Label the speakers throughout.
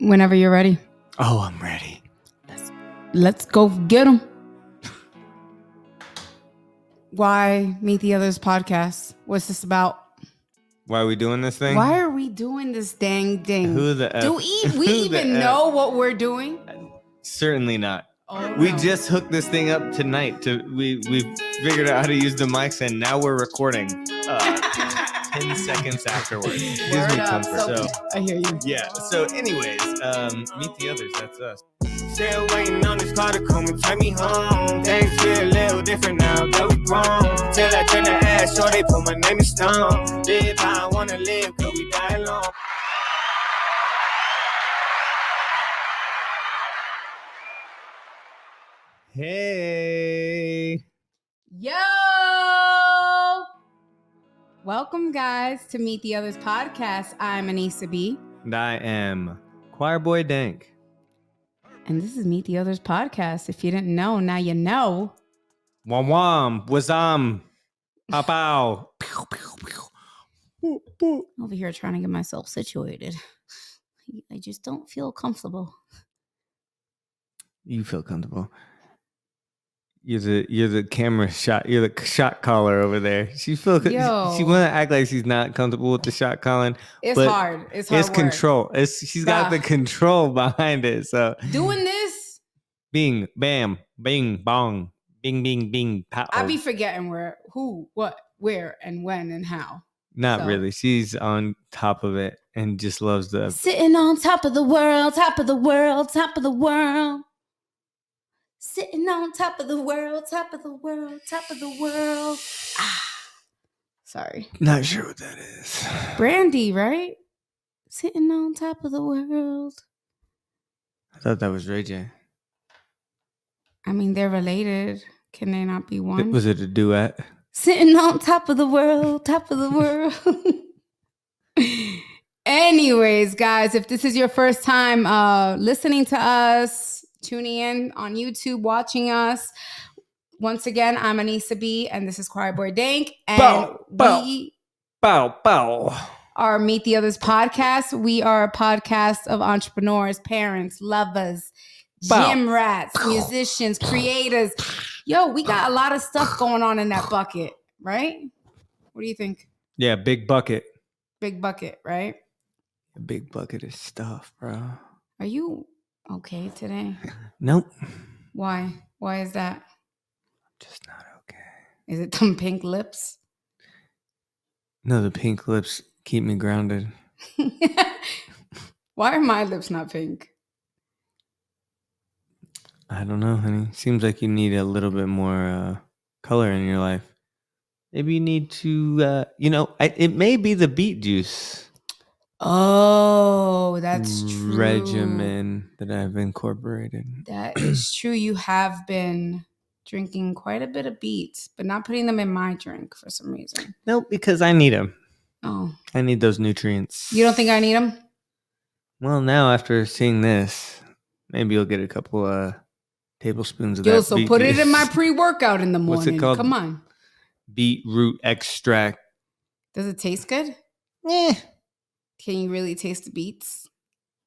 Speaker 1: Whenever you're ready.
Speaker 2: Oh, I'm ready.
Speaker 1: Let's go get them. Why Meet the Others podcast? What's this about?
Speaker 2: Why are we doing this thing?
Speaker 1: Why are we doing this dang thing?
Speaker 2: Who the F?
Speaker 1: Do we even know what we're doing?
Speaker 2: Certainly not.
Speaker 1: Oh,
Speaker 2: We
Speaker 1: no.
Speaker 2: just hooked this thing up tonight. We figured out how to use the mics, and now we're recording 10 seconds afterwards. Gives
Speaker 1: Word
Speaker 2: me
Speaker 1: up.
Speaker 2: comfort.
Speaker 1: So, I hear you.
Speaker 2: Yeah. So, anyways, Meet the Others. That's us.
Speaker 3: Still waiting on this car to come and take me home. Things feel a little different now that we grown. Till I turn the ass, so they put my name in stone. Live how I wanna live, cause we die alone.
Speaker 2: Hey.
Speaker 1: Yo! Welcome, guys, to Meet the Others podcast. I'm Anissa B.
Speaker 2: And I am Choirboy Dank.
Speaker 1: And this is Meet the Others podcast. If you didn't know, now you know.
Speaker 2: Wam wam, wazam, pow pow.
Speaker 1: Over here trying to get myself situated. I just don't feel comfortable.
Speaker 2: You feel comfortable. You're the camera shot. You're the shot caller over there. She want to act like she's not comfortable with the shot calling.
Speaker 1: It's hard. It's hard.
Speaker 2: It's control. She's got the control behind it. So
Speaker 1: doing this.
Speaker 2: Bing, bam, bing, bong, bing, bing, bing, pow.
Speaker 1: I be forgetting who, what, where, and when, and how.
Speaker 2: Not really. She's on top of it and just loves the
Speaker 1: sitting on top of the world, top of the world, top of the world. Sitting on top of the world, top of the world, top of the world. Sorry.
Speaker 2: Not sure what that is.
Speaker 1: Brandy, right? Sitting on top of the world.
Speaker 2: I thought that was Ray J.
Speaker 1: I mean, they're related. Can they not be one?
Speaker 2: Was it a duet?
Speaker 1: Sitting on top of the world, top of the world. Anyways, guys, if this is your first time listening to us, tuning in on YouTube, watching us. Once again, I'm Anissa B, and this is Choirboy Dank. And we are Meet the Others podcast. We are a podcast of entrepreneurs, parents, lovers, gym rats, musicians, creators. Yo, we got a lot of stuff going on in that bucket, right? What do you think?
Speaker 2: Yeah, big bucket.
Speaker 1: Big bucket, right?
Speaker 2: A big bucket of stuff, bro.
Speaker 1: Are you okay today?
Speaker 2: Nope.
Speaker 1: Why? Why is that?
Speaker 2: Just not okay.
Speaker 1: Is it them pink lips?
Speaker 2: No, the pink lips keep me grounded.
Speaker 1: Why are my lips not pink?
Speaker 2: I don't know, honey. Seems like you need a little bit more color in your life. Maybe you need to, it may be the beet juice.
Speaker 1: Oh, that's true.
Speaker 2: Regimen that I've incorporated.
Speaker 1: That is true. You have been drinking quite a bit of beets, but not putting them in my drink for some reason.
Speaker 2: Nope, because I need them.
Speaker 1: Oh.
Speaker 2: I need those nutrients.
Speaker 1: You don't think I need them?
Speaker 2: Well, now after seeing this, maybe you'll get a couple tablespoons of that.
Speaker 1: So put it in my pre-workout in the morning.
Speaker 2: What's it called?
Speaker 1: Come on.
Speaker 2: Beetroot extract.
Speaker 1: Does it taste good?
Speaker 2: Yeah.
Speaker 1: Can you really taste the beets?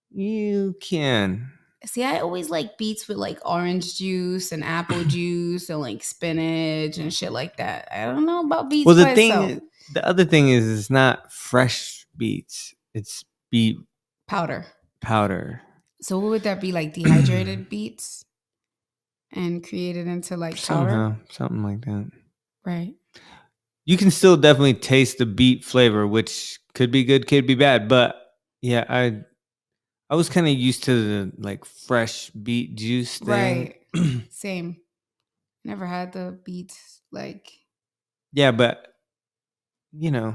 Speaker 2: You can.
Speaker 1: See, I always like beets with like orange juice and apple juice and like spinach and shit like that. I don't know about beets.
Speaker 2: Well, the other thing is it's not fresh beets. It's beet
Speaker 1: powder.
Speaker 2: So
Speaker 1: what would that be, like dehydrated beets and created into like powder?
Speaker 2: Somehow, something like that.
Speaker 1: Right.
Speaker 2: You can still definitely taste the beet flavor, which could be good, could be bad. But yeah, I was kind of used to the like fresh beet juice thing.
Speaker 1: Right. Same. Never had the beets like.
Speaker 2: Yeah, but I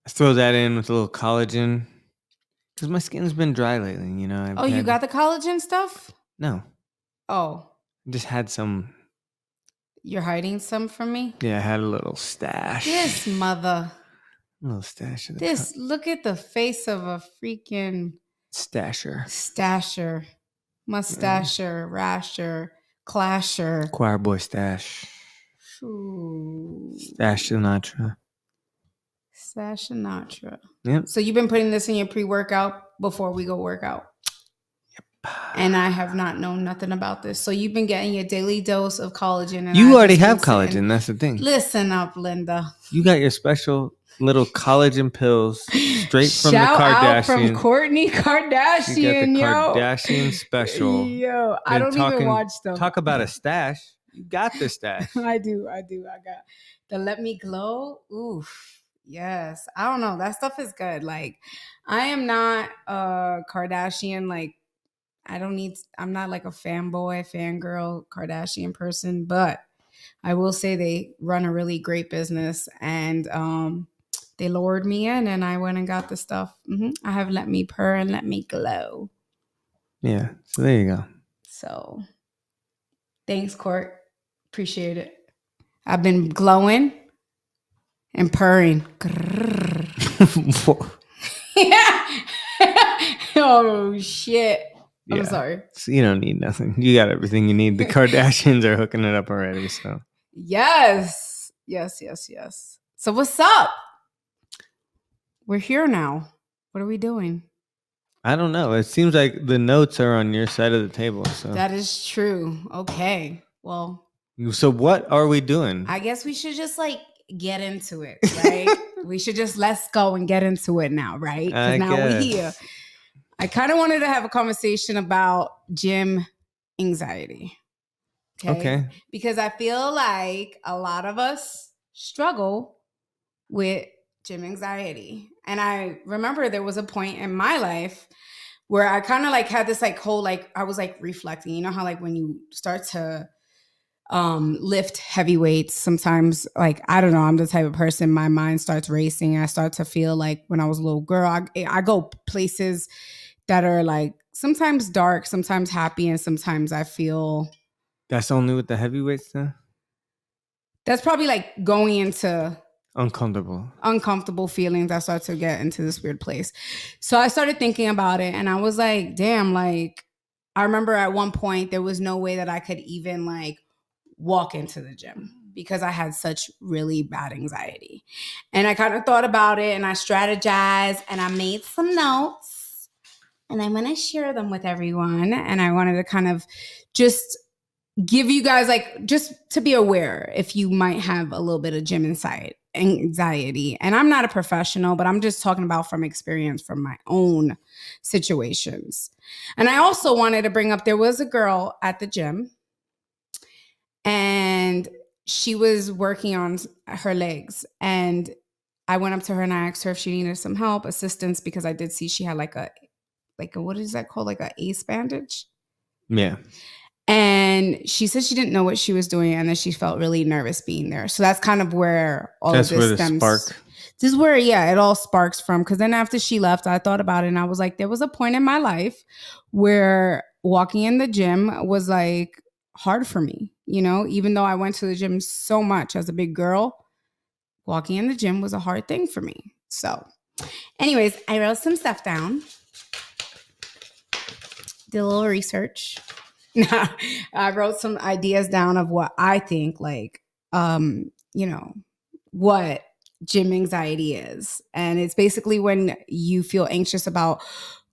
Speaker 2: throw that in with a little collagen because my skin's been dry lately.
Speaker 1: You got the collagen stuff?
Speaker 2: No.
Speaker 1: Oh.
Speaker 2: I just had some.
Speaker 1: You're hiding some from me?
Speaker 2: Yeah, I had a little stash.
Speaker 1: This mother.
Speaker 2: A little stash of
Speaker 1: look at the face of a freaking
Speaker 2: stasher,
Speaker 1: mustacher, rasher, clasher.
Speaker 2: Choirboy stash.
Speaker 1: Ooh.
Speaker 2: Stash Sinatra.
Speaker 1: Sinatra.
Speaker 2: Yep.
Speaker 1: So you've been putting this in your pre-workout before we go work out. And I have not known nothing about this. So you've been getting your daily dose of collagen. And
Speaker 2: You
Speaker 1: I've
Speaker 2: already
Speaker 1: just
Speaker 2: have
Speaker 1: been sitting-
Speaker 2: collagen. That's the thing.
Speaker 1: Listen up, Linda.
Speaker 2: You got your special little collagen pills straight from
Speaker 1: Shout
Speaker 2: the
Speaker 1: out from
Speaker 2: Kardashians.
Speaker 1: Kourtney
Speaker 2: You got
Speaker 1: Kardashian,
Speaker 2: the
Speaker 1: yo.
Speaker 2: Kardashian special.
Speaker 1: Yo, I don't even watch them.
Speaker 2: Talk about a stash. You got the stash.
Speaker 1: I do. I got the Let Me Glow. Oof. Yes. I don't know. That stuff is good. Like, I am not a Kardashian. Like, I'm not like a fanboy, fangirl Kardashian person, but I will say they run a really great business, and they lured me in and I went and got the stuff. I have Let Me Purr and Let Me Glow.
Speaker 2: Yeah. So there you go.
Speaker 1: So thanks, Court. Appreciate it. I've been glowing and purring. Yeah. Oh, shit.
Speaker 2: Yeah.
Speaker 1: I'm sorry.
Speaker 2: So you don't need nothing. You got everything you need. The Kardashians are hooking it up already. So
Speaker 1: Yes. So what's up? We're here now. What are we doing?
Speaker 2: I don't know. It seems like the notes are on your side of the table. So
Speaker 1: That is true. Okay. Well,
Speaker 2: so what are we doing?
Speaker 1: I guess we should just like get into it, right? We should just let's go and get into it now, right? Because now we're here. I kind of wanted to have a conversation about gym anxiety.
Speaker 2: Okay.
Speaker 1: Because I feel like a lot of us struggle with gym anxiety. And I remember there was a point in my life where I kind of like had this like whole, like, I was like reflecting, you know how like when you start to lift heavy weights, sometimes like, I don't know, I'm the type of person, my mind starts racing. I start to feel like when I was a little girl, I go places that are like sometimes dark, sometimes happy, and sometimes I feel...
Speaker 2: That's only with the heavyweights then?
Speaker 1: That's probably like going into uncomfortable feelings. I start to get into this weird place. So I started thinking about it and I was like, damn, like I remember at one point there was no way that I could even like walk into the gym because I had such really bad anxiety. And I kind of thought about it and I strategized and I made some notes and I'm going to share them with everyone. And I wanted to kind of just give you guys like just to be aware if you might have a little bit of gym anxiety. And I'm not a professional, but I'm just talking about from experience from my own situations. And I also wanted to bring up, there was a girl at the gym and she was working on her legs. And I went up to her and I asked her if she needed some help, assistance, because I did see she had like a what is that called? Like a ace bandage?
Speaker 2: Yeah.
Speaker 1: And she said she didn't know what she was doing and that she felt really nervous being there. So that's kind of where all of this stems. Spark. This is where, yeah, it all sparks from. Because then after she left, I thought about it and I was like, there was a point in my life where walking in the gym was like hard for me. You know, even though I went to the gym so much as a big girl, walking in the gym was a hard thing for me. So anyways, I wrote some stuff down. Did a little research. I wrote some ideas down of what I think, like, you know, what gym anxiety is. And it's basically when you feel anxious about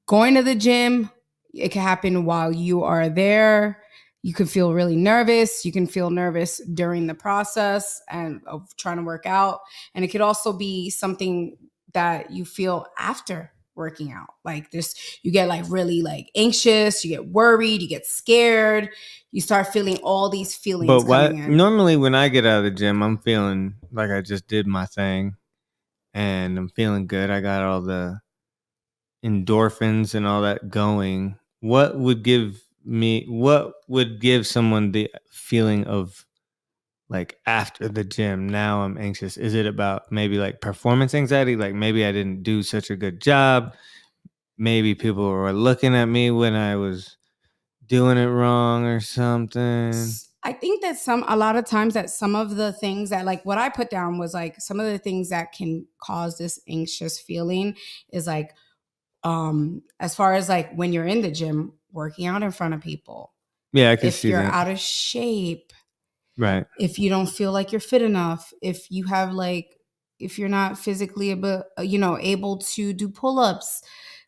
Speaker 1: going to the gym. It can happen while you are there. You can feel really nervous. You can feel nervous during the process and of trying to work out. And it could also be something that you feel after working out. Like this, you get like really like anxious, you get worried, you get scared, you start feeling all these feelings coming in.
Speaker 2: Normally when I get out of the gym, I'm feeling like I just did my thing and I'm feeling good. I got all the endorphins and all that going. What would give someone the feeling of like after the gym, now I'm anxious? Is it about maybe like performance anxiety? Like maybe I didn't do such a good job. Maybe people were looking at me when I was doing it wrong or something.
Speaker 1: I think that a lot of times that some of the things that like what I put down was like some of the things that can cause this anxious feeling is like, as far as like when you're in the gym, working out in front of people.
Speaker 2: Yeah, I can see that.
Speaker 1: If you're out of shape.
Speaker 2: Right.
Speaker 1: If you don't feel like you're fit enough, if you have like if you're not physically able to do pull-ups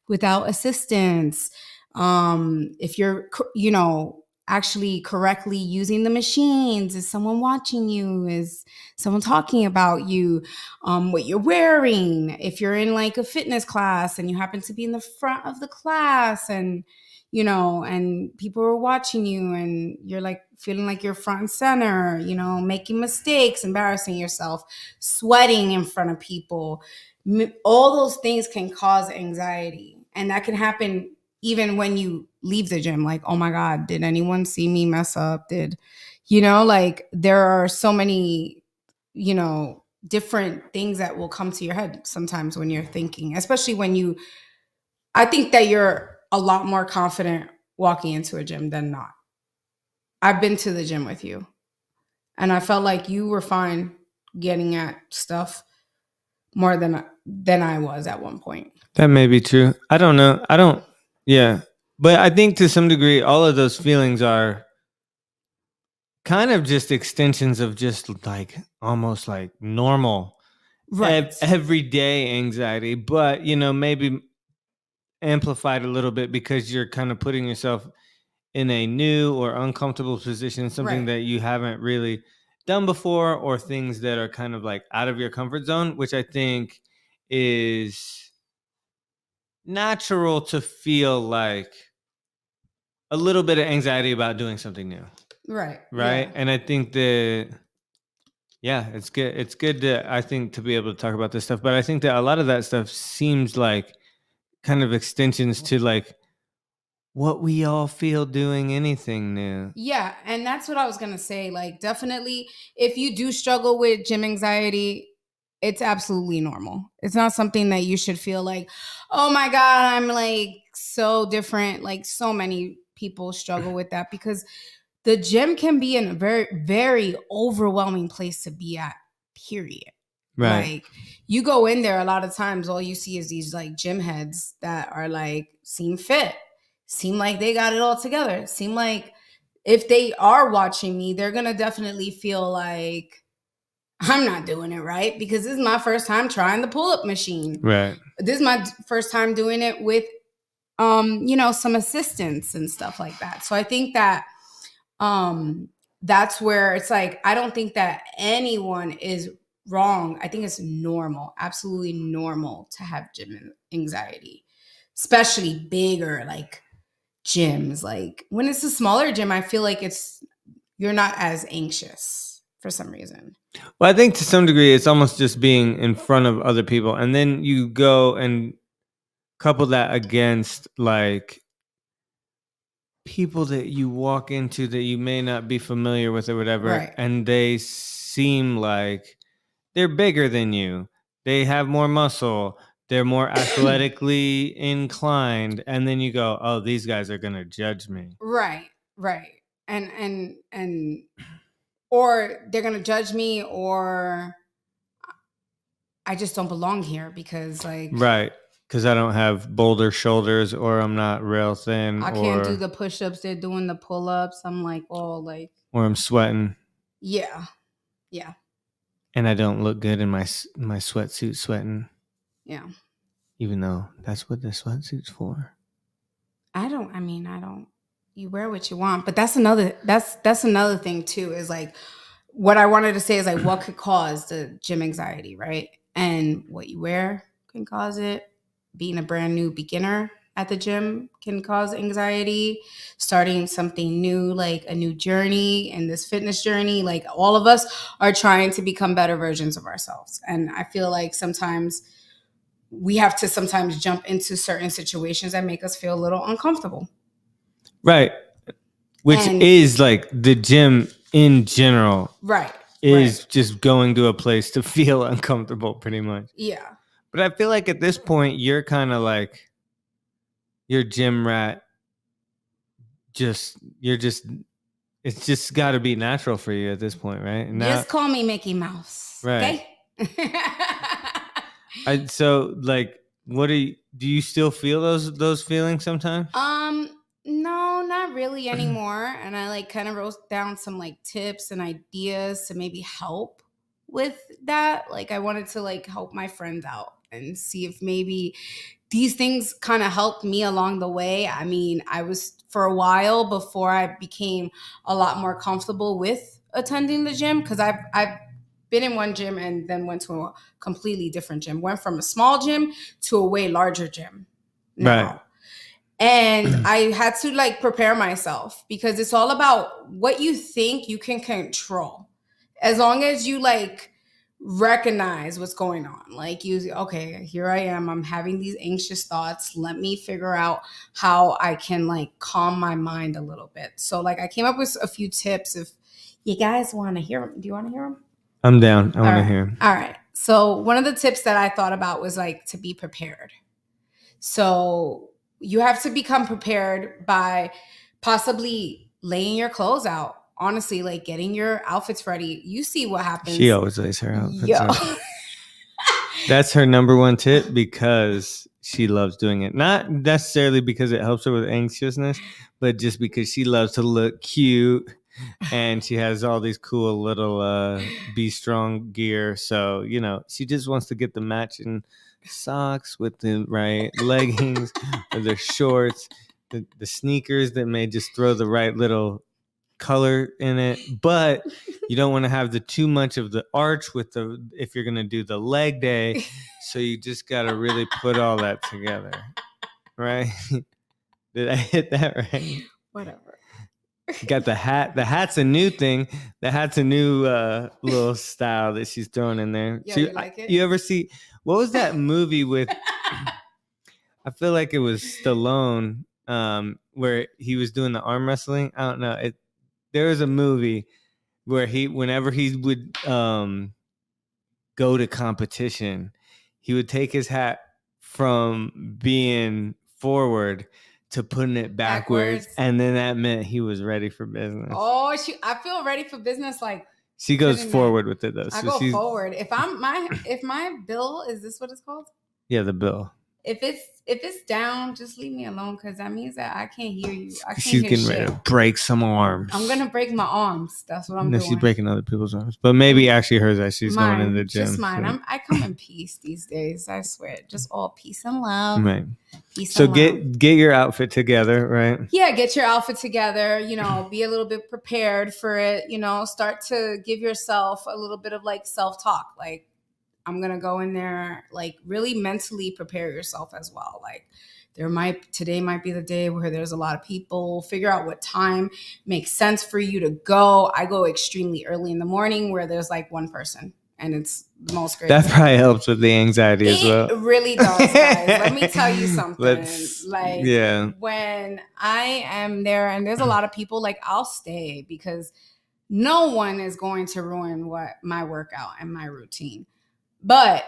Speaker 1: without assistance, if you're actually correctly using the machines, is someone watching you, is someone talking about you, what you're wearing, if you're in like a fitness class and you happen to be in the front of the class, and and people are watching you, and you're like feeling like you're front and center, making mistakes, embarrassing yourself, sweating in front of people. All those things can cause anxiety, and that can happen even when you leave the gym. Like, oh my God, did anyone see me mess up? Like there are so many, different things that will come to your head sometimes when you're thinking, especially I think that you're a lot more confident walking into a gym than not. I've been to the gym with you, and I felt like you were fine getting at stuff more than I was at one point.
Speaker 2: That may be true. I don't know. Yeah. But I think to some degree, all of those feelings are kind of just extensions of just like almost like normal,
Speaker 1: Right.
Speaker 2: everyday anxiety, but, maybe amplified a little bit because you're kind of putting yourself in a new or uncomfortable position, something
Speaker 1: Right.
Speaker 2: that you haven't really done before, or things that are kind of like out of your comfort zone, which I think is natural to feel like a little bit of anxiety about doing something new.
Speaker 1: Right.
Speaker 2: Right.
Speaker 1: Yeah.
Speaker 2: And I think that, yeah, it's good. It's good to, I think, to be able to talk about this stuff. But I think that a lot of that stuff seems like kind of extensions to like what we all feel doing anything new.
Speaker 1: Yeah, and that's what I was going to say. Like, definitely, if you do struggle with gym anxiety, it's absolutely normal. It's not something that you should feel like, oh my God, I'm like so different. Like, so many people struggle with that, because the gym can be a very, very overwhelming place to be at, period.
Speaker 2: Right.
Speaker 1: Like, you go in there, a lot of times, all you see is these like gym heads that are like, seem fit, seem like they got it all together, seem like if they are watching me, they're going to definitely feel like I'm not doing it right, because this is my first time trying the pull-up machine.
Speaker 2: Right.
Speaker 1: This is my first time doing it with, some assistance and stuff like that. So I think that that's where it's like, I don't think that anyone is wrong. I think it's normal, absolutely normal, to have gym anxiety, especially bigger like gyms. Like when it's a smaller gym, I feel like you're not as anxious for some reason.
Speaker 2: Well, I think to some degree, it's almost just being in front of other people. And then you go and couple that against like people that you walk into that you may not be familiar with or whatever,
Speaker 1: Right.
Speaker 2: and they seem like they're bigger than you. They have more muscle. They're more athletically inclined. And then you go, oh, these guys are going to judge me.
Speaker 1: Right. Right. And or they're going to judge me, or I just don't belong here because like,
Speaker 2: Right. Because I don't have boulder shoulders, or I'm not real thin,
Speaker 1: I can't do the push-ups, they're doing the pull-ups. I'm like, oh, like,
Speaker 2: or I'm sweating.
Speaker 1: yeah. Yeah.
Speaker 2: And I don't look good in my sweatsuit sweating.
Speaker 1: Yeah.
Speaker 2: Even though that's what the sweatsuit's for.
Speaker 1: I don't, you wear what you want, but that's another thing too, is like, what I wanted to say is like, what could cause the gym anxiety, right? And what you wear can cause it. Being a brand new beginner at the gym can cause anxiety. Starting something new, like a new journey in this fitness journey, like all of us are trying to become better versions of ourselves. And I feel like sometimes we have to jump into certain situations that make us feel a little uncomfortable.
Speaker 2: Right. Which is like the gym in general.
Speaker 1: Right.
Speaker 2: Is just going to a place to feel uncomfortable, pretty much.
Speaker 1: Yeah.
Speaker 2: But I feel like at this point, you're kind of like, your gym rat. It's just got to be natural for you at this point, right?
Speaker 1: Just call me Mickey Mouse.
Speaker 2: Right.
Speaker 1: Okay.
Speaker 2: So like, do you still feel those feelings sometimes?
Speaker 1: No, not really anymore. And I like kind of wrote down some like tips and ideas to maybe help with that. Like I wanted to like help my friends out and see if maybe these things kind of helped me along the way. I mean, I was for a while before I became a lot more comfortable with attending the gym, because I've been in one gym and then went to a completely different gym. Went from a small gym to a way larger gym now.
Speaker 2: Right.
Speaker 1: And I had to like prepare myself, because it's all about what you think you can control. As long as you like recognize what's going on, like you, okay, here I am, I'm having these anxious thoughts. Let me figure out how I can like calm my mind a little bit. So like I came up with a few tips. If you guys want to hear them, do you want to hear them?
Speaker 2: I'm down. I want to
Speaker 1: right.
Speaker 2: hear.
Speaker 1: All right. So one of the tips that I thought about was like to be prepared. So you have to become prepared by possibly laying your clothes out. Honestly, like getting your outfits ready. You see what happens.
Speaker 2: She always lays her outfits out. That's her number one tip, because she loves doing it. Not necessarily because it helps her with anxiousness, but just because she loves to look cute. And she has all these cool little Be Strong gear. So, you know, she just wants to get the matching socks with the right leggings or the shorts, the sneakers that may just throw the right little color in it. But you don't want to have the too much of the arch with the, if you're going to do the leg day. So you just got to really put all that together. Right? Did I hit that right?
Speaker 1: Whatever.
Speaker 2: Got the hat. The hat's a new thing. The hat's a new little style that she's throwing in there.
Speaker 1: Yeah, you like it?
Speaker 2: You ever see, what was that movie with, I feel like it was Stallone, where he was doing the arm wrestling. I don't know. There was a movie where whenever he would go to competition, he would take his hat from being forward to putting it backwards, and then that meant he was ready for business.
Speaker 1: Oh, I feel ready for business. Like
Speaker 2: she goes forward with it though.
Speaker 1: I go forward. If my bill, is this what it's called?
Speaker 2: Yeah, the bill.
Speaker 1: If it's down, just leave me alone, because that means that I can't hear you.
Speaker 2: She's getting ready to break some arms.
Speaker 1: I'm gonna break my arms. That's what I'm doing.
Speaker 2: She's breaking other people's arms, but maybe actually hers as she's going in the gym.
Speaker 1: Just mine. So. I come in peace these days. I swear, just all peace and love.
Speaker 2: Right. Peace. So get your outfit together, right?
Speaker 1: Yeah, get your outfit together. You know, be a little bit prepared for it. You know, start to give yourself a little bit of like self-talk, like. I'm going to go in there, like really mentally prepare yourself as well. Like today might be the day where there's a lot of people. Figure out what time makes sense for you to go. I go extremely early in the morning where there's like one person, and it's the most great.
Speaker 2: That probably helps with the anxiety as well.
Speaker 1: It really does, guys. Let me tell you something. When I am there and there's a lot of people, like I'll stay, because no one is going to ruin what my workout and my routine. But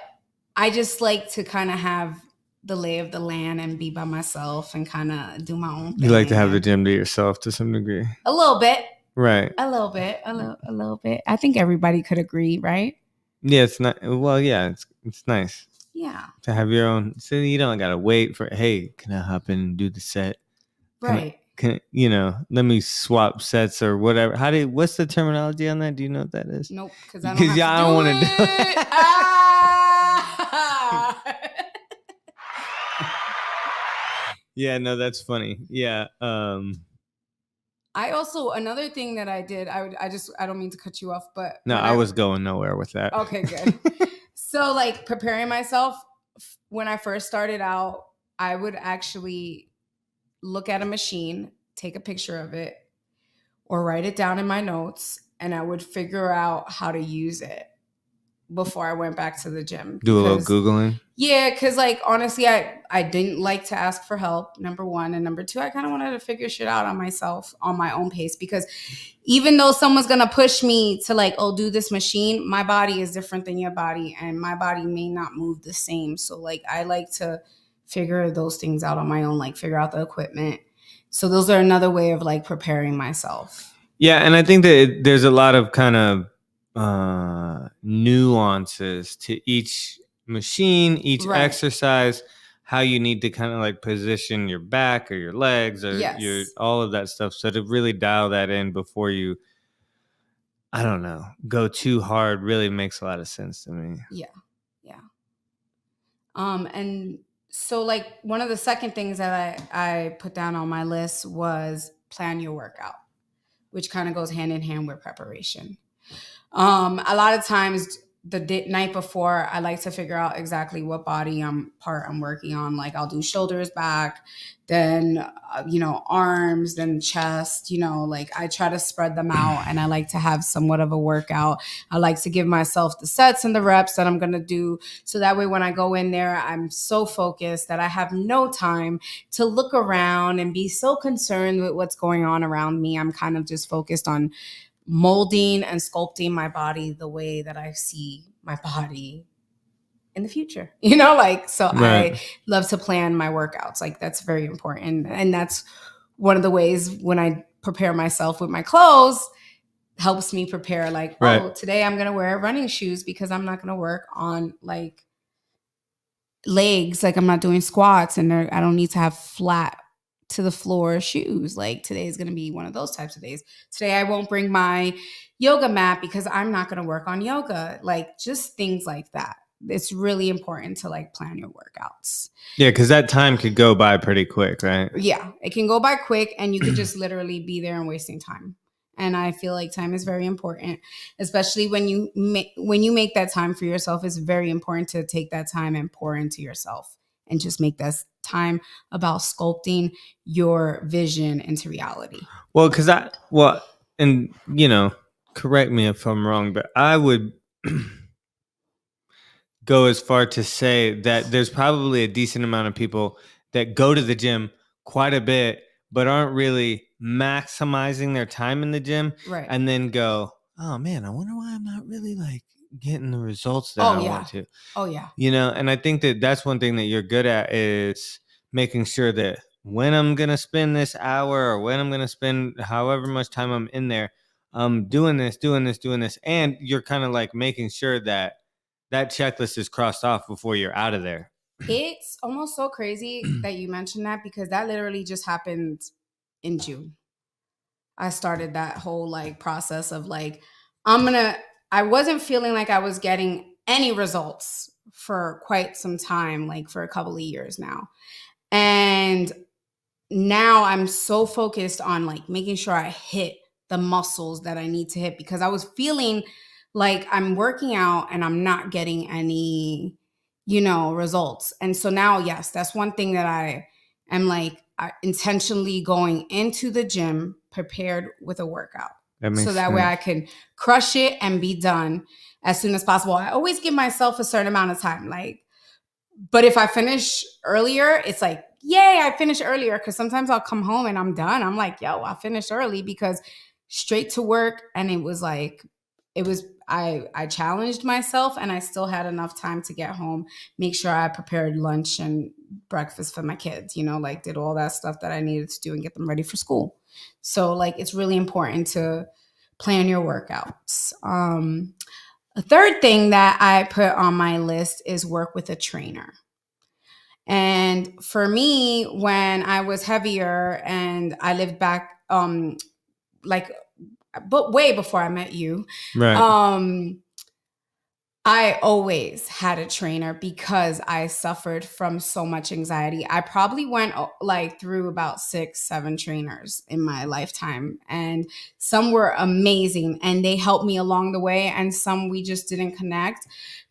Speaker 1: I just like to kind of have the lay of the land and be by myself and kind of do my own thing.
Speaker 2: You like to have the gym to yourself to some degree.
Speaker 1: A little bit.
Speaker 2: Right.
Speaker 1: A little bit. A little bit. I think everybody could agree, right?
Speaker 2: Yeah, it's not. Well, yeah, it's nice.
Speaker 1: Yeah.
Speaker 2: To have your own. So you don't got to wait for, hey, can I hop in and do the set?
Speaker 1: Right.
Speaker 2: Let me swap sets or whatever. What's the terminology on that? Do you know what that is?
Speaker 1: Nope. Because
Speaker 2: I don't want to do it. Yeah, no, that's funny. Yeah.
Speaker 1: I also, another thing that I did, I don't mean to cut you off, but
Speaker 2: no, I was going nowhere with that.
Speaker 1: Okay, good. So like preparing myself, when I first started out, I would actually look at a machine, take a picture of it, or write it down in my notes, and I would figure out how to use it before I went back to the gym.
Speaker 2: Do a little Googling?
Speaker 1: Yeah, because like honestly, I didn't like to ask for help, number one. And number two, I kind of wanted to figure shit out on myself, on my own pace. Because even though someone's going to push me to like, oh, do this machine, my body is different than your body. And my body may not move the same. So like, I like to figure those things out on my own, like figure out the equipment. So those are another way of like preparing myself.
Speaker 2: Yeah. And I think that there's a lot of kind of nuances to each machine, each exercise, how you need to kind of like position your back or your legs or your all of that stuff. So to really dial that in before you I don't know, go too hard really makes a lot of sense to me.
Speaker 1: Yeah. And so like one of the second things that I put down on my list was plan your workout, which kind of goes hand in hand with preparation. A lot of times the night before, I like to figure out exactly what body part I'm working on. Like I'll do shoulders, back, then arms, then chest. Like I try to spread them out, and I like to have somewhat of a workout. I like to give myself the sets and the reps that I'm gonna do, so that way when I go in there, I'm so focused that I have no time to look around and be so concerned with what's going on around me. I'm kind of just focused on molding and sculpting my body the way that I see my body in the future, so
Speaker 2: Right.
Speaker 1: I love to plan my workouts. Like that's very important. And that's one of the ways when I prepare myself with my clothes, helps me prepare like,
Speaker 2: Right.
Speaker 1: today I'm going to wear running shoes because I'm not going to work on like legs. Like I'm not doing squats, and I don't need to have flat to the floor shoes. Like today is going to be one of those types of days. Today I won't bring my yoga mat because I'm not going to work on yoga. Like just things like that. It's really important to like plan your workouts.
Speaker 2: Yeah, because that time could go by pretty quick, right?
Speaker 1: Yeah, it can go by quick, and you could just literally be there and wasting time. And I feel like time is very important, especially when you make that time for yourself. It's very important to take that time and pour into yourself, and just make that time about sculpting your vision into reality.
Speaker 2: Well, and correct me if I'm wrong, but I would go as far to say that there's probably a decent amount of people that go to the gym quite a bit, but aren't really maximizing their time in the gym,
Speaker 1: Right.
Speaker 2: and then go, oh man, I wonder why I'm not really like getting the results that I want to.
Speaker 1: Oh yeah.
Speaker 2: And I think that that's one thing that you're good at, is making sure that when I'm going to spend this hour, or when I'm going to spend however much time I'm in there, I'm doing this. And you're kind of like making sure that that checklist is crossed off before you're out of there.
Speaker 1: It's almost so crazy that you mentioned that, because that literally just happened in June. I started that whole like process of like, I wasn't feeling like I was getting any results for quite some time, like for a couple of years now. And now I'm so focused on like making sure I hit the muscles that I need to hit, because I was feeling like I'm working out and I'm not getting any, results. And so now, yes, that's one thing that I am like intentionally going into the gym prepared with a workout. So that way I can crush it and be done as soon as possible. I always give myself a certain amount of time. But if I finish earlier, it's like, yay, I finished earlier. Because sometimes I'll come home and I'm done. I'm like, yo, I finished early, because straight to work. And I challenged myself, and I still had enough time to get home, make sure I prepared lunch and breakfast for my kids, like did all that stuff that I needed to do and get them ready for school. So like, it's really important to plan your workouts. A third thing that I put on my list is work with a trainer. And for me, when I was heavier and I lived back, but way before I met you,
Speaker 2: Right.
Speaker 1: I always had a trainer because I suffered from so much anxiety. I probably went like through about 6-7 trainers in my lifetime, and some were amazing and they helped me along the way, and some we just didn't connect.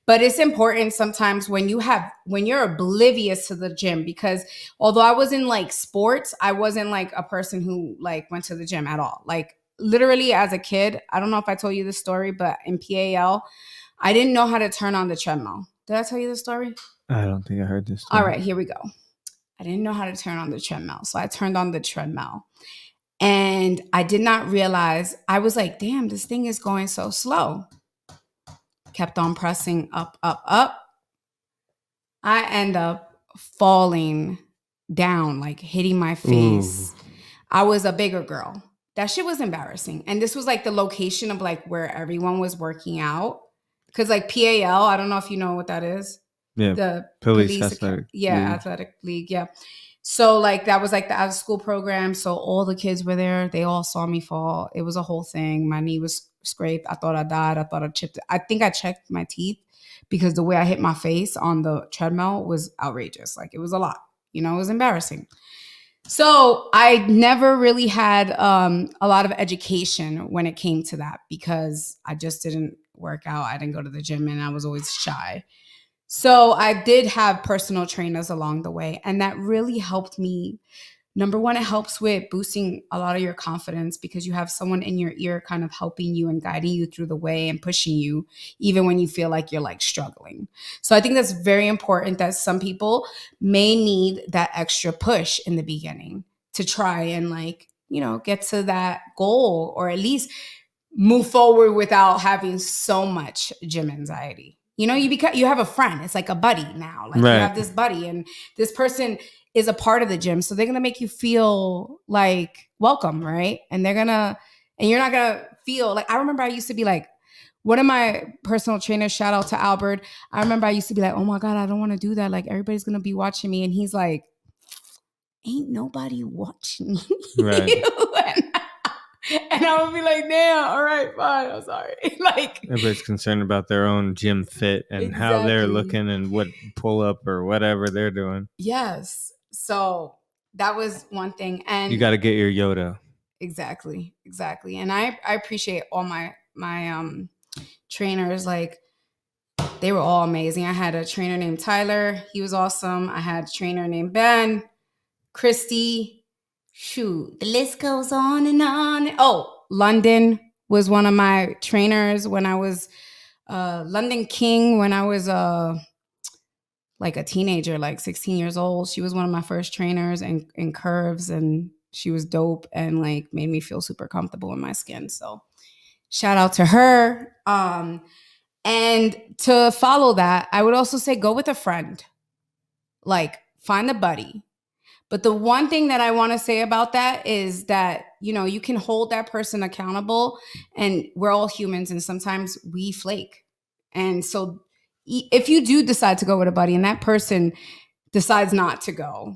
Speaker 1: But it's important sometimes when you're oblivious to the gym, because although I was in like sports, I wasn't like a person who like went to the gym at all. Like literally as a kid, I don't know if I told you this story, but in PAL, I didn't know how to turn on the treadmill. Did I tell you the story?
Speaker 2: I don't think I heard this story.
Speaker 1: All right, here we go. I didn't know how to turn on the treadmill. So I turned on the treadmill, and I did not realize, I was like, damn, this thing is going so slow. Kept on pressing up, up, up. I end up falling down, like hitting my face. Ooh. I was a bigger girl. That shit was embarrassing. And this was like the location of like where everyone was working out. Because like PAL, I don't know if you know what that is.
Speaker 2: Yeah.
Speaker 1: The
Speaker 2: police athletic.
Speaker 1: Yeah, league. Athletic league. Yeah. So like that was like the out of school program. So all the kids were there. They all saw me fall. It was a whole thing. My knee was scraped. I thought I died. I thought I chipped it. I think I checked my teeth because the way I hit my face on the treadmill was outrageous. Like it was a lot. It was embarrassing. So I never really had a lot of education when it came to that because I just didn't work out. I didn't go to the gym and I was always shy. So I did have personal trainers along the way, and that really helped me. Number one, it helps with boosting a lot of your confidence because you have someone in your ear kind of helping you and guiding you through the way and pushing you, even when you feel like you're like struggling. So I think that's very important that some people may need that extra push in the beginning to try and like, get to that goal or at least move forward without having so much gym anxiety. You have a friend. It's like a buddy now. Like you
Speaker 2: Right.
Speaker 1: have this buddy and this person is a part of the gym. So they're going to make you feel like welcome, right? And you're not going to feel like, I remember I used to be like, one of my personal trainers, shout out to Albert. I remember I used to be like, oh my God, I don't want to do that. Like everybody's going to be watching me. And he's like, ain't nobody watching you.
Speaker 2: Right.
Speaker 1: And I would be like, damn, all right, fine, I'm sorry. Like
Speaker 2: Everybody's concerned about their own gym fit and how they're
Speaker 1: Exactly.
Speaker 2: looking and what pull up or whatever they're doing.
Speaker 1: Yes. So that was one thing. And
Speaker 2: You got to get your Yoda.
Speaker 1: Exactly. And I appreciate all my trainers. Like they were all amazing. I had a trainer named Tyler. He was awesome. I had a trainer named Ben, Christy. Shoot, the list goes on and on. Oh, London was one of my trainers when I was London King when I was like a teenager, like 16 years old. She was one of my first trainers in curves, and she was dope and like made me feel super comfortable in my skin. So shout out to her. And to follow that, I would also say go with a friend. Like find a buddy. But the one thing that I want to say about that is that, you can hold that person accountable, and we're all humans and sometimes we flake. And so if you do decide to go with a buddy and that person decides not to go,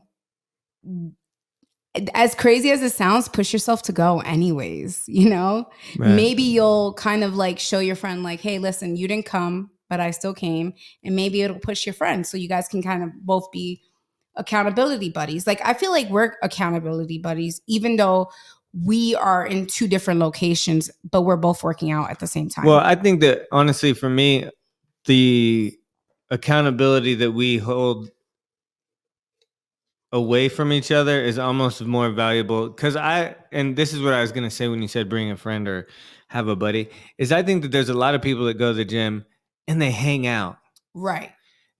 Speaker 1: as crazy as it sounds, push yourself to go anyways,
Speaker 2: Right.
Speaker 1: Maybe you'll kind of like show your friend like, hey, listen, you didn't come, but I still came. And maybe it'll push your friend so you guys can kind of both be accountability buddies. Like I feel like we're accountability buddies, even though we are in two different locations, but we're both working out at the same time.
Speaker 2: Well, I think that honestly, for me, the accountability that we hold away from each other is almost more valuable because and this is what I was going to say when you said bring a friend or have a buddy, is I think that there's a lot of people that go to the gym and they hang out.
Speaker 1: Right.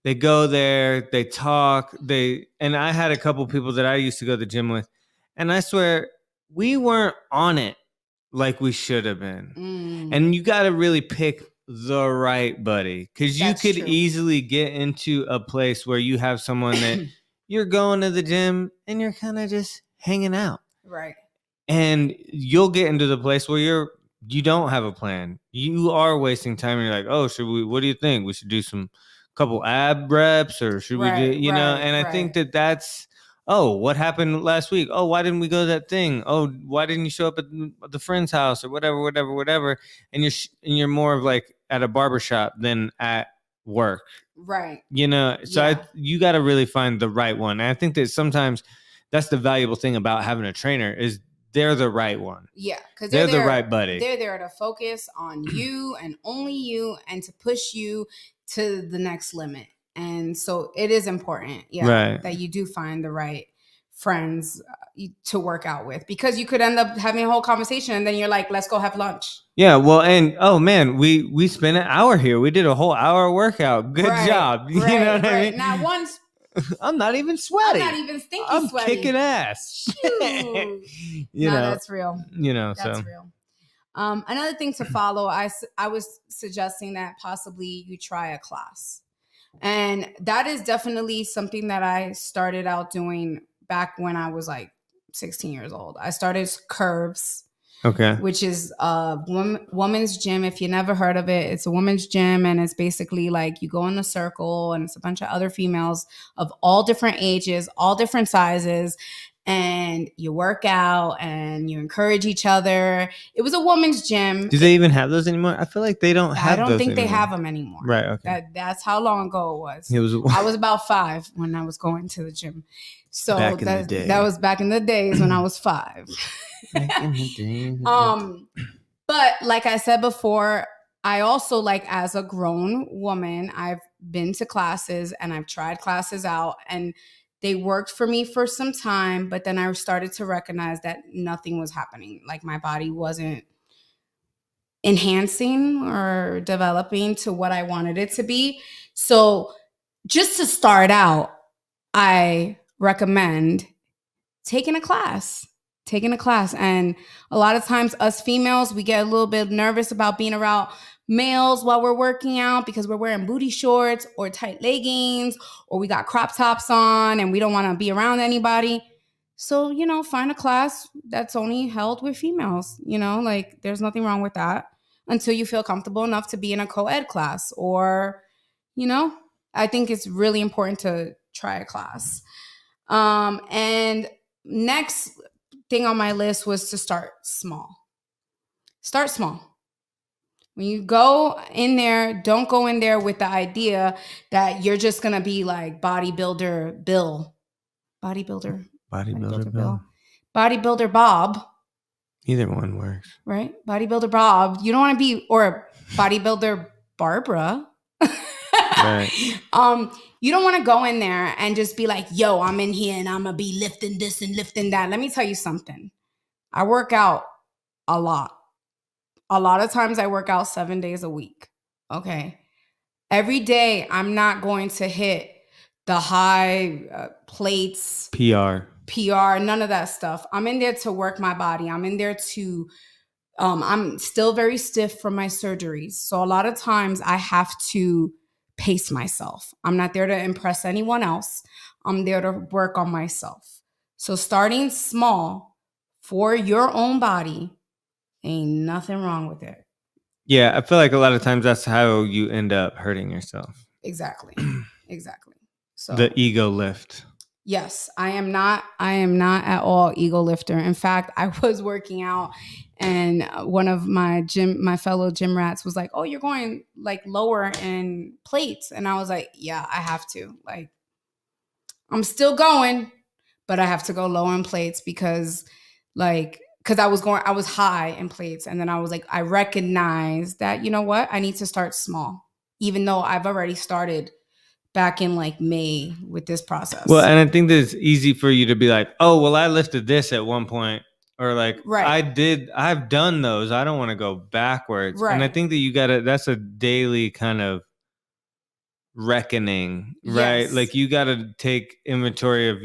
Speaker 2: They go there, they talk, and I had a couple people that I used to go to the gym with, and I swear we weren't on it like we should have been. And you got to really pick the right buddy because you could easily get into a place where you have someone that you're going to the gym and you're kind of just hanging out.
Speaker 1: Right.
Speaker 2: And you'll get into the place where you don't have a plan. You are wasting time. And you're like, oh, what do you think? We should do some couple ab reps or should we do, and I think that's, what happened last week? Oh, why didn't we go to that thing? Oh, why didn't you show up at the friend's house or whatever. And you're more of like at a barbershop than at work.
Speaker 1: Right.
Speaker 2: So you got to really find the right one. And I think that sometimes that's the valuable thing about having a trainer is they're the right one.
Speaker 1: Yeah, because
Speaker 2: they're the right buddy.
Speaker 1: They're there to focus on you and only you and to push you to the next limit. And so it is important, that you do find the right friends to work out with, because you could end up having a whole conversation and then you're like, let's go have lunch.
Speaker 2: Yeah, well, and oh man, we spent an hour here. We did a whole hour workout. Good job. You know what I mean?
Speaker 1: Not once.
Speaker 2: I'm not even sweaty.
Speaker 1: I'm not even stinky
Speaker 2: I'm
Speaker 1: sweaty.
Speaker 2: kicking ass.
Speaker 1: That's real.
Speaker 2: That's
Speaker 1: real. Another thing to follow, I was suggesting that possibly you try a class. And that is definitely something that I started out doing back when I was like 16 years old. I started curves.
Speaker 2: Okay.
Speaker 1: which is a woman's gym. If you never heard of it, it's a woman's gym, and it's basically like you go in a circle and it's a bunch of other females of all different ages, all different sizes, and you work out and you encourage each other. It was a woman's gym.
Speaker 2: Do they even have those anymore? I feel like they don't have
Speaker 1: I don't
Speaker 2: those
Speaker 1: think they
Speaker 2: anymore.
Speaker 1: have them anymore.
Speaker 2: Right. Okay.
Speaker 1: That's how long ago it was.
Speaker 2: It was
Speaker 1: I was about 5 when I was going to the gym. So
Speaker 2: Back in the day.
Speaker 1: that was back in the days when I was 5.
Speaker 2: back in the day.
Speaker 1: But like I said before, I also, like, as a grown woman, I've been to classes and I've tried classes out, and they worked for me for some time, but then I started to recognize that nothing was happening. Like, my body wasn't enhancing or developing to what I wanted it to be. So just to start out, I recommend taking a class. And a lot of times us females, we get a little bit nervous about being around males while we're working out because we're wearing booty shorts or tight leggings, or we got crop tops on and we don't want to be around anybody. So, find a class that's only held with females. Like, there's nothing wrong with that until you feel comfortable enough to be in a co-ed class, or, I think it's really important to try a class. And next thing on my list was to start small. Start small. When you go in there, don't go in there with the idea that you're just going to be like bodybuilder Bill. Bodybuilder Bill. Bodybuilder Bob.
Speaker 2: Either one works.
Speaker 1: Right? Bodybuilder Bob. You don't want to be, or bodybuilder Barbara.
Speaker 2: Right.
Speaker 1: You don't want to go in there and just be like, yo, I'm in here and I'm going to be lifting this and lifting that. Let me tell you something. I work out a lot. A lot of times I work out 7 days a week. Okay. Every day I'm not going to hit the high plates. PR, none of that stuff. I'm in there to work my body. I'm in there to, I'm still very stiff from my surgeries. So a lot of times I have to pace myself. I'm not there to impress anyone else. I'm there to work on myself. So starting small for your own body, ain't nothing wrong with it.
Speaker 2: Yeah, I feel like a lot of times that's how you end up hurting yourself.
Speaker 1: Exactly. So
Speaker 2: the ego lift.
Speaker 1: Yes, I am not at all ego lifter. In fact, I was working out and one of my fellow gym rats was like, "Oh, you're going like lower in plates." And I was like, "Yeah, I have to. Like, I'm still going, but I have to go lower in plates because I was high in plates. And then I was like, I recognize that, you know what? I need to start small, even though I've already started back in like May with this process.
Speaker 2: Well, and I think that it's easy for you to be like, oh, well, I lifted this at one point, or like, right. I've done those. I don't want to go backwards. Right. And I think that that's a daily kind of reckoning, right? Yes. Like you got to take inventory of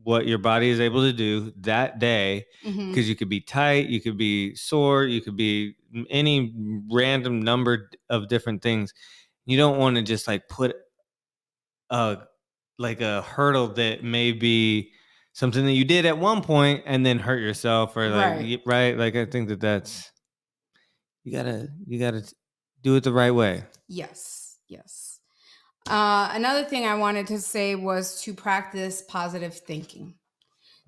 Speaker 2: what your body is able to do that day, because you could be tight, you could be sore, you could be any random number of different things. You don't want to just like put like a hurdle that may be something that you did at one point and then hurt yourself, or like right. Like I think that's you gotta do it the right way.
Speaker 1: Yes. Another thing I wanted to say was to practice positive thinking.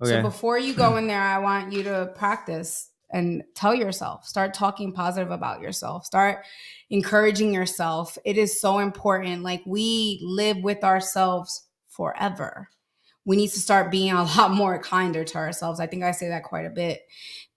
Speaker 1: Okay. So before you go in there, I want you to practice and tell yourself, start talking positive about yourself, start encouraging yourself. It is so important. Like, we live with ourselves forever. We need to start being a lot more kinder to ourselves. I think I say that quite a bit,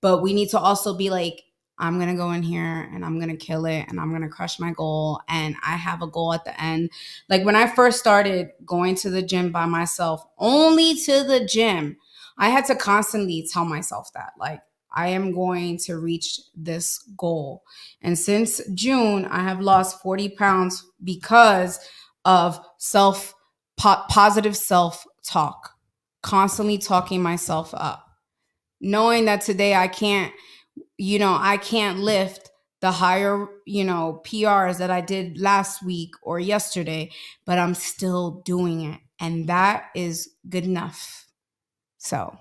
Speaker 1: but we need to also be like, I'm going to go in here and I'm going to kill it and I'm going to crush my goal. And I have a goal at the end. Like when I first started going to the gym by myself, only to the gym, I had to constantly tell myself that, like, I am going to reach this goal. And since June, I have lost 40 pounds because of positive self-talk, constantly talking myself up, knowing that today I can't lift the higher, PRs that I did last week or yesterday, but I'm still doing it. And that is good enough. So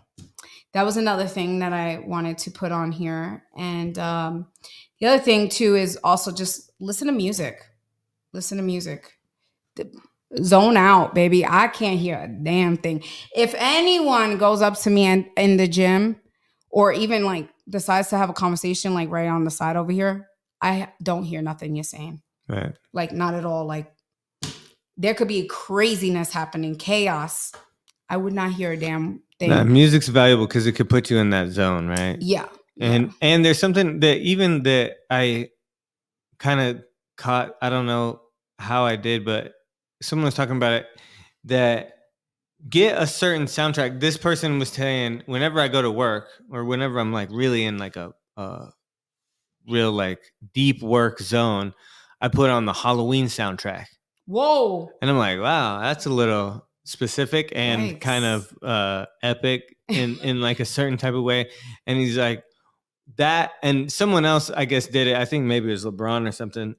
Speaker 1: that was another thing that I wanted to put on here. And the other thing too is also just listen to music. Listen to music. Zone out, baby. I can't hear a damn thing. If anyone goes up to me in the gym or even like decides to have a conversation like right on the side over here, I don't hear nothing you're saying.
Speaker 2: Right.
Speaker 1: Like not at all. Like there could be craziness happening, chaos. I would not hear a damn thing.
Speaker 2: Nah, music's valuable because it could put you in that zone, right?
Speaker 1: Yeah.
Speaker 2: And there's something that even that I kind of caught. I don't know how I did, but someone was talking about it, that get a certain soundtrack. This person was saying whenever I go to work or whenever I'm like really in like a real like deep work zone, I put on the Halloween soundtrack.
Speaker 1: Whoa.
Speaker 2: And I'm like, wow, that's a little specific and
Speaker 1: Yikes.
Speaker 2: kind of epic in like a certain type of way. And he's like, that, and someone else, I guess, did it. I think maybe it was LeBron or something,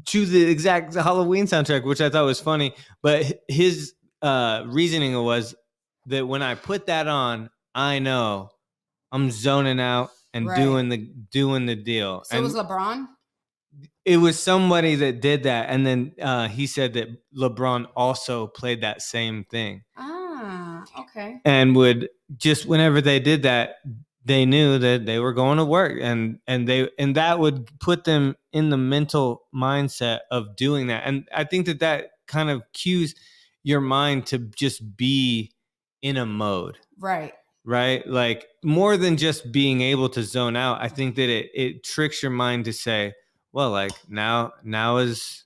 Speaker 2: to the exact Halloween soundtrack, which I thought was funny. But his reasoning was that when I put that on, I know I'm zoning out and
Speaker 1: Right.
Speaker 2: doing the deal.
Speaker 1: So
Speaker 2: and
Speaker 1: it was LeBron?
Speaker 2: it was somebody that did that, and then he said that LeBron also played that same thing.
Speaker 1: Ah, okay.
Speaker 2: And would just whenever they did that, they knew that they were going to work, and that would put them in the mental mindset of doing that. And I think that kind of cues your mind to just be in a mode. Right? Like more than just being able to zone out, I think that it tricks your mind to say, well, like now is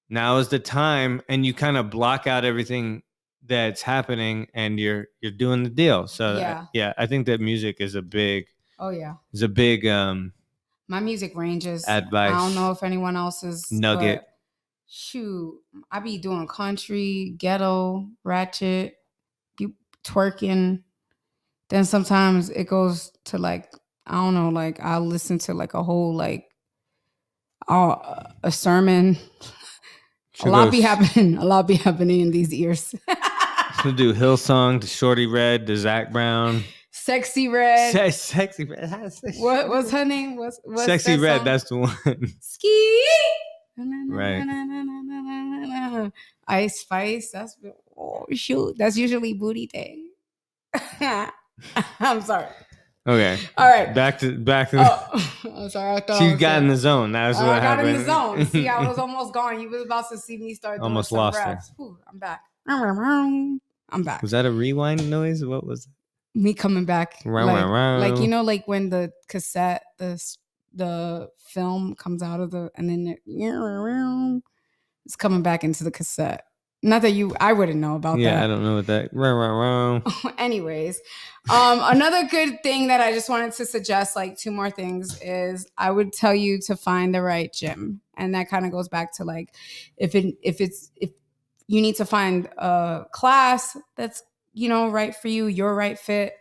Speaker 2: the time, and you kind of block out everything that's happening and you're doing the deal. So yeah, I think that music is a big
Speaker 1: my music ranges.
Speaker 2: Advice.
Speaker 1: I don't know if anyone else's
Speaker 2: nugget.
Speaker 1: Shoot, I be doing country, ghetto, ratchet, twerking. Then sometimes it goes to like, I don't know, like I'll listen to like a whole like a sermon. A lot be happening in these ears.
Speaker 2: We'll do Hillsong, to Shorty Red, to Zach Brown.
Speaker 1: Sexy Red.
Speaker 2: Sexy Red.
Speaker 1: What's her name? What's
Speaker 2: Sexy
Speaker 1: that
Speaker 2: Red?
Speaker 1: song?
Speaker 2: That's the one.
Speaker 1: Ski.
Speaker 2: Right.
Speaker 1: Ice Spice. That's shoot. That's usually Booty Day. I'm sorry.
Speaker 2: Okay.
Speaker 1: All right.
Speaker 2: Back to.
Speaker 1: Oh, I'm sorry.
Speaker 2: She got in the zone. That's what happened.
Speaker 1: I got in the zone. See, I was almost gone. You was about to see me start doing
Speaker 2: almost
Speaker 1: some
Speaker 2: lost
Speaker 1: reps.
Speaker 2: her.
Speaker 1: Ooh, I'm back. I'm back.
Speaker 2: Was that a rewind noise? What was it?
Speaker 1: Me coming back? Like you know, like when the cassette, the film comes out of the, and then it's coming back into the cassette. Not that I wouldn't know about that.
Speaker 2: Yeah, I don't know what that.
Speaker 1: Anyways, another good thing that I just wanted to suggest, like 2 more things, is I would tell you to find the right gym, and that kind of goes back to like if you need to find a class that's right for you, your right fit.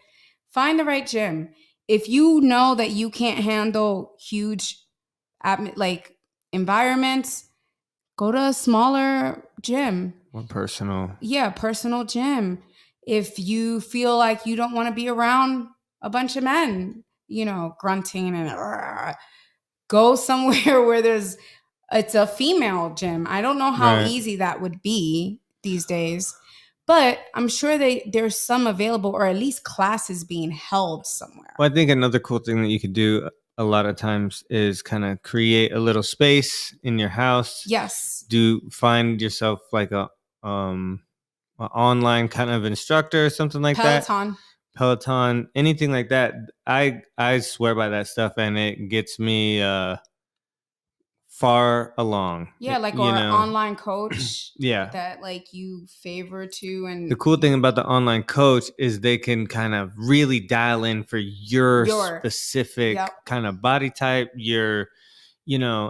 Speaker 1: Find the right gym. If you know that you can't handle huge like environments, go to a smaller gym.
Speaker 2: More personal.
Speaker 1: Yeah, personal gym. If you feel like you don't want to be around a bunch of men, grunting and go somewhere where it's a female gym. I don't know how easy that would be these days, but I'm sure there's some available, or at least classes being held somewhere.
Speaker 2: Well, I think another cool thing that you could do a lot of times is kind of create a little space in your house.
Speaker 1: Yes.
Speaker 2: Find yourself like a online kind of instructor or something like Peloton, anything like that. I swear by that stuff, and it gets me far along.
Speaker 1: Yeah, like an online coach.
Speaker 2: Yeah.
Speaker 1: That like you favor to. And
Speaker 2: the cool thing about the online coach is they can kind of really dial in for your specific kind of body type, your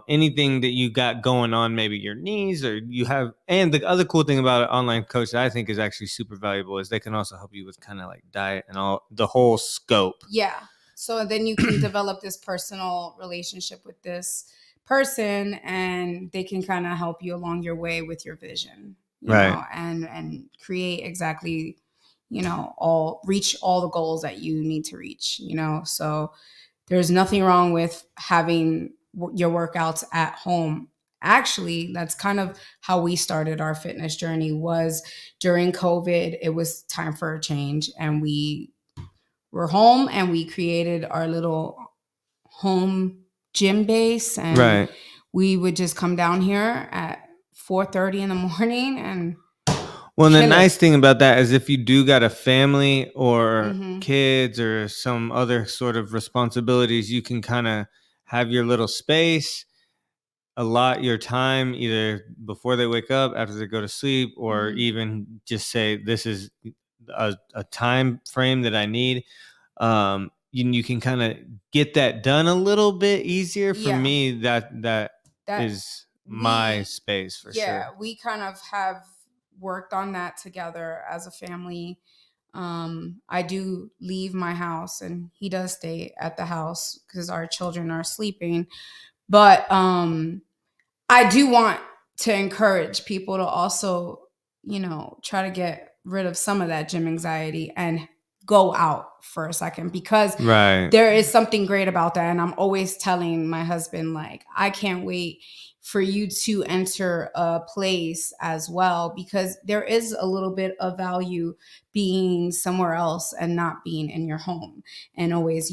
Speaker 2: anything that you got going on, maybe your knees or you have. And the other cool thing about an online coach that I think is actually super valuable is they can also help you with kind of like diet and all the whole scope.
Speaker 1: Yeah. So then you can develop this personal relationship with this person, and they can kind of help you along your way with your vision, you know, and create exactly, reach all the goals that you need to reach, so there's nothing wrong with having your workouts at home. Actually, that's kind of how we started our fitness journey. Was during COVID. It was time for a change, and we were home, and we created our little home gym base, and we would just come down here at 4:30 in the morning. And
Speaker 2: well, the nice thing about that is if you do got a family or kids or some other sort of responsibilities, you can kind of have your little space, allot your time either before they wake up, after they go to sleep, or even just say, this is a time frame that I need. You can kind of get that done a little bit easier. For me, that is my space for sure.
Speaker 1: Yeah, we kind of have worked on that together as a family. I do leave my house, and he does stay at the house because our children are sleeping. But I do want to encourage people to also, try to get rid of some of that gym anxiety and go out for a second, because there is something great about that. And I'm always telling my husband, like, I can't wait for you to enter a place as well, because there is a little bit of value being somewhere else and not being in your home. And always,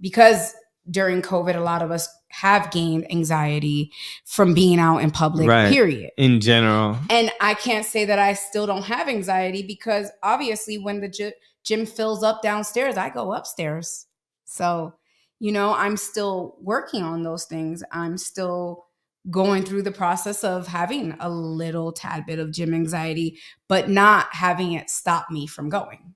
Speaker 1: because during COVID, a lot of us have gained anxiety from being out in public, period.
Speaker 2: In general.
Speaker 1: And I can't say that I still don't have anxiety, because obviously when the gym fills up downstairs, I go upstairs. So, I'm still working on those things. I'm still going through the process of having a little tad bit of gym anxiety, but not having it stop me from going,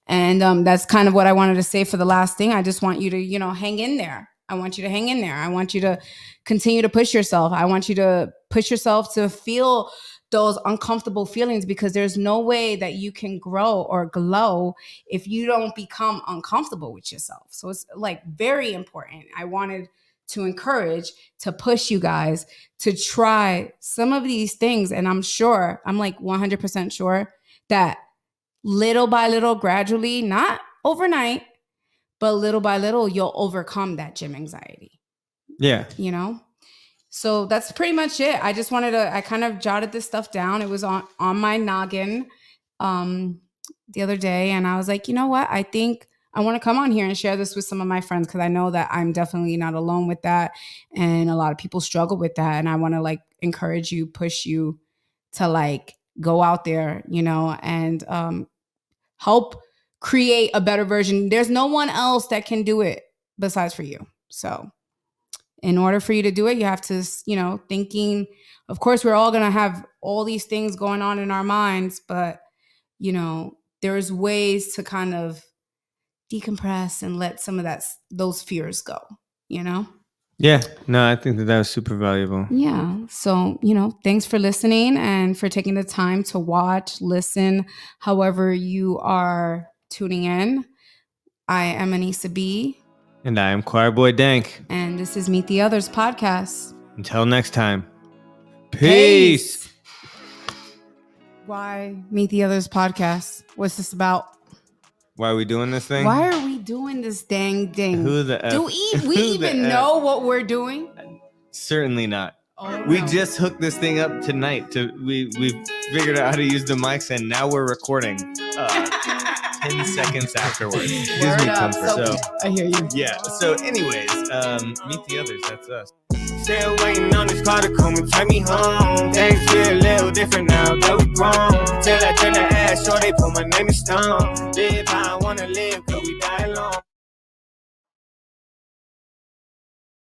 Speaker 1: And that's kind of what I wanted to say for the last thing. I just want you to, hang in there. I want you to hang in there. I want you to continue to push yourself. I want you to push yourself to feel those uncomfortable feelings, because there's no way that you can grow or glow if you don't become uncomfortable with yourself. So it's like very important. I wanted to encourage, to push you guys to try some of these things. And I'm like 100% sure that little by little, gradually, not overnight, but little by little, you'll overcome that gym anxiety.
Speaker 2: Yeah.
Speaker 1: So that's pretty much it. I just I kind of jotted this stuff down. It was on my noggin the other day. And I was like, you know what? I think I want to come on here and share this with some of my friends, because I know that I'm definitely not alone with that. And a lot of people struggle with that. And I want to encourage you, push you to go out there, and help create a better version. There's no one else that can do it besides for you. So in order for you to do it, you have to, thinking, of course, we're all going to have all these things going on in our minds, but, there's ways to kind of decompress and let some of those fears go,
Speaker 2: Yeah, no, I think that was super valuable.
Speaker 1: Yeah. So, thanks for listening and for taking the time to watch, listen, however you are tuning in. I am Anissa B.
Speaker 2: And I am Choirboy Dank.
Speaker 1: And this is Meet the Others podcast.
Speaker 2: Until next time. Peace.
Speaker 1: Why Meet the Others podcast? What's this about?
Speaker 2: Why are we doing this thing?
Speaker 1: Why are we doing this dang thing?
Speaker 2: Who the F?
Speaker 1: Do we even know what we're doing?
Speaker 2: Certainly not.
Speaker 1: Oh,
Speaker 2: we just hooked this thing up tonight. We figured out how to use the mics, and now we're recording 10 seconds afterwards. Gives me comfort. So
Speaker 1: I hear you.
Speaker 2: Yeah. So anyways, Meet the Others. That's us.
Speaker 3: Still waiting on this car to come and take me home. Things feel a little different now that we grown. Till I turn the ass, sure they put my name in stone. Live how I wanna live.